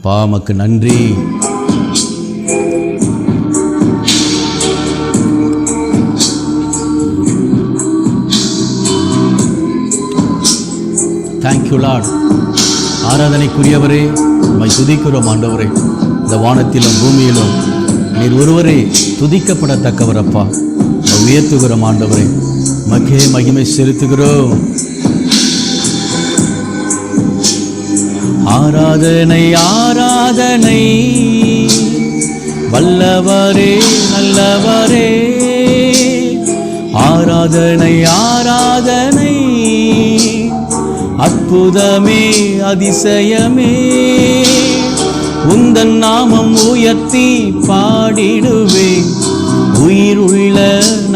அப்பா உமக்கு நன்றி. Thank you Lord. ஆராதனைக்குரியவரே, உம்மை துதிக்கிறோம் ஆண்டவரே. இந்த வானத்திலும் பூமியிலும் நீர் ஒருவரே துதிக்கப்படத்தக்கவர் அப்பா. உயர்த்துகிறோம் ஆண்டவரே, உமக்கே மகிமை செலுத்துகிறோம். ஆராதனை ஆராதனை வல்லவரே நல்லவரே. ஆராதனை ஆராதனை அற்புதமே அதிசயமே. உந்தன் நாமம் உயர்த்தி பாடிடுவே உயிர் உள்ள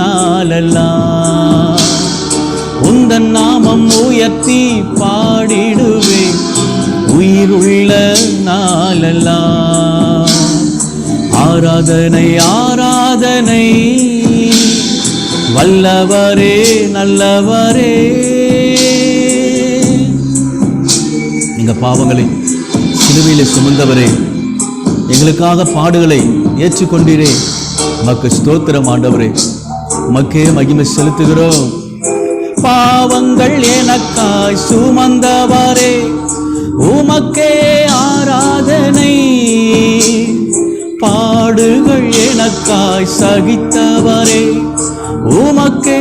நாளெல்லாம். உந்தன் நாமம் உயர்த்தி பாடிடுவே உயிர் உள்ள நாளெல்லாம். ஆராதனை ஆராதனை வல்லவரே நல்லவரே. நீங்க பாவங்களை சிலுவையிலே சுமந்தவரே, எங்களுக்காக பாடுகளை ஏற்றுக்கொண்டீரே, உமக்கு ஸ்தோத்திரம் ஆண்டவரே. உமக்கே மகிமை செலுத்துகிறோம். பாவங்கள் எனக்காய் சுமந்தவரே, உமக்கே ஆராதனை. பாடுகள் எனக்காய் சகித்தவரே, உமக்கே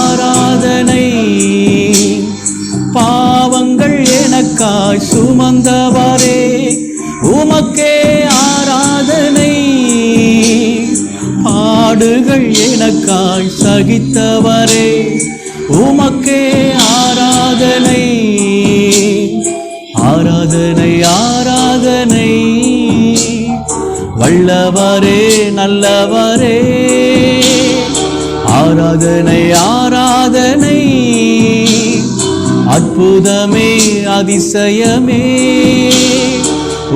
ஆராதனை. பாவங்கள் எனக்காய் சுமந்தவரே, உமக்கே ஆராதனை. பாடுகள் எனக்காய் சகித்தவரே, உமக்கே ஆராதனை. ஆராதனை ஆராதனை வல்லவரே நல்லவரே. ஆராதனை ஆராதனை அற்புதமே அதிசயமே.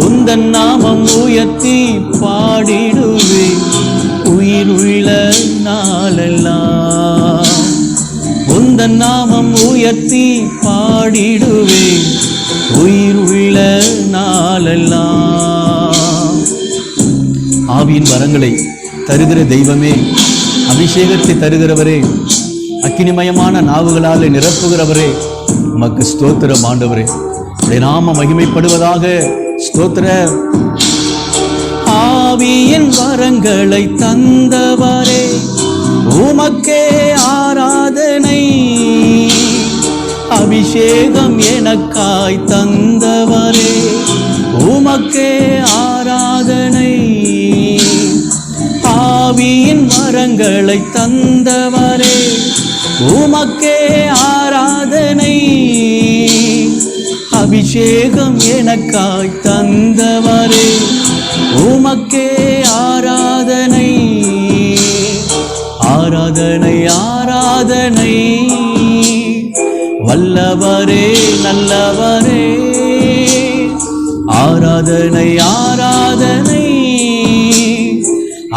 உந்தன் நாமம் உயர்த்தி பாடிடுவே உயிர் உள்ள நாளெல்லாம். உந்தன் நாமம் உயர்த்தி பாடிடுவே உயிர் உள்ள நாளெல்லாம். ஆவியின் வரங்களை தருகிற தெய்வமே, அபிஷேகத்தை தருகிறவரே, அக்கினிமயமான நாவுகளால் நிரப்புகிறவரே, உமக்கு ஸ்தோத்திரம் ஆண்டவரே. உடைய நாம மகிமைப்படுவதாக. ஸ்தோத்திரம். ஆவியின் வரங்களை தந்தவரே, உமக்கே ஆராதனை. அபிஷேகம் எனக்காய் தந்தவரே, உமக்கே ஆராதனை. ஆவியின் வரங்களை தந்தவரே, உமக்கே ஆராதனை. அபிஷேகம் எனக்காய் தந்தவரே, உமக்கே ஆராதனை. ஆராதனை ஆராதனை வல்லவரே நல்லவரே. ஆராதனை ஆராதனை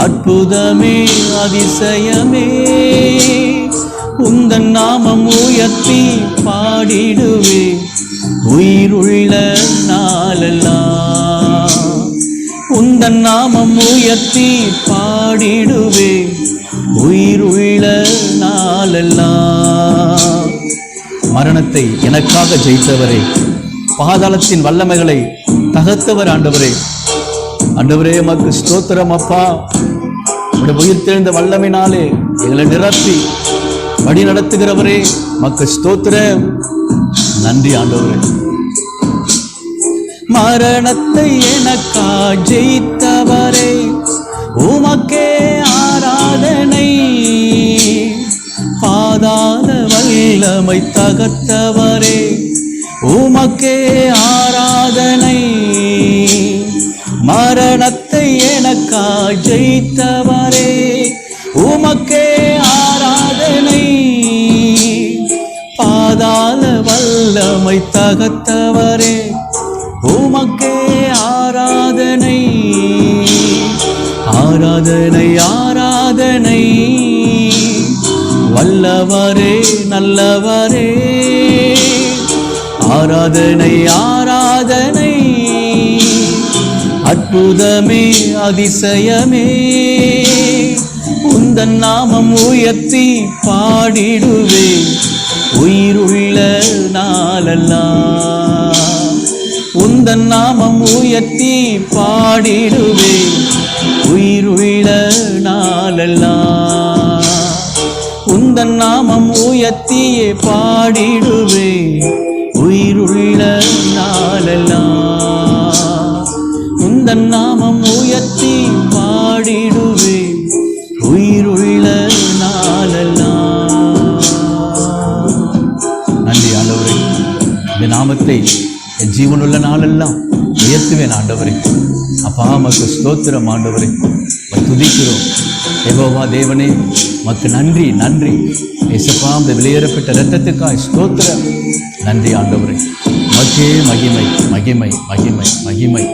அற்புதமே அதிசயமே. உந்தன் நாமம் உயர்த்தி பாடிடுவே உயிர் உள்ள நாளெல்லாம். உந்தன் நாமம் உயர்த்தி பாடிடுவே உயிர் உள்ள நாளெல்லாம். மரணத்தை எனக்காக ஜெயித்தவரே, பாதாளத்தின் வல்லமைகளை தகர்த்தவர் ஆண்டவரே. ஆண்டவரே உமக்கு ஸ்தோத்திரம் அப்பா. உடைய உயிர்த்தெழுந்த வல்லமையினாலே எங்களை நிரப்பி வழி நடத்துகிறவரே, உமக்கு ஸ்தோத்திரம். நன்றி ஆண்டவரே. மரணத்தை எனக்காக ஜெயித்தவரே, உமக்கே ஆராதனை. பாதாள வல்லமை தகர்த்தவரே, உமக்கே ஆராதனை. மரணத்தை எனக்காக ஜெயித்தவரே, உமக்கே ஆராதனை. பாதாள வல்லமை தகர்த்தவரே, உமக்கே ஆராதனை. ஆராதனை ஆராதனை வல்லவரே நல்லவரே. ஆராதனை ஆராதனை அற்புதமே அதிசயமே உந்தன் நாமம் உயர்த்தி பாடிடுவே உயிருள்ள நாளெல்லாம் உந்தன் நாமம் உயர்த்தி பாடிடுவே உயிருள்ள நாளெல்லாம் உந்தன் நாமம் உயர்த்தியே பாடிடுவே உயிருள்ள நாளெல்லாம் உந்தன் நாமம் உயர்த்தி பாடிடுவே உயிருள்ள நாளெல்லாம். நன்றி ஆண்டவரே, இந்த நாமத்தை என் ஜீவனுள்ள நாளெல்லாம் உயர்த்துவேன் ஆண்டவரே. அப்பா மக்கு ஸ்தோத்திரம் ஆண்டவரே, துதிக்கிறோம் யெகோவா தேவனே, மக்கு நன்றி நன்றி ஏசப்பா. இந்த வெளியேறப்பட்ட இரத்தத்துக்காய் ஸ்தோத்திரம். நன்றி ஆண்டவரே, மக்கே மகிமை மகிமை மகிமை மகிமை.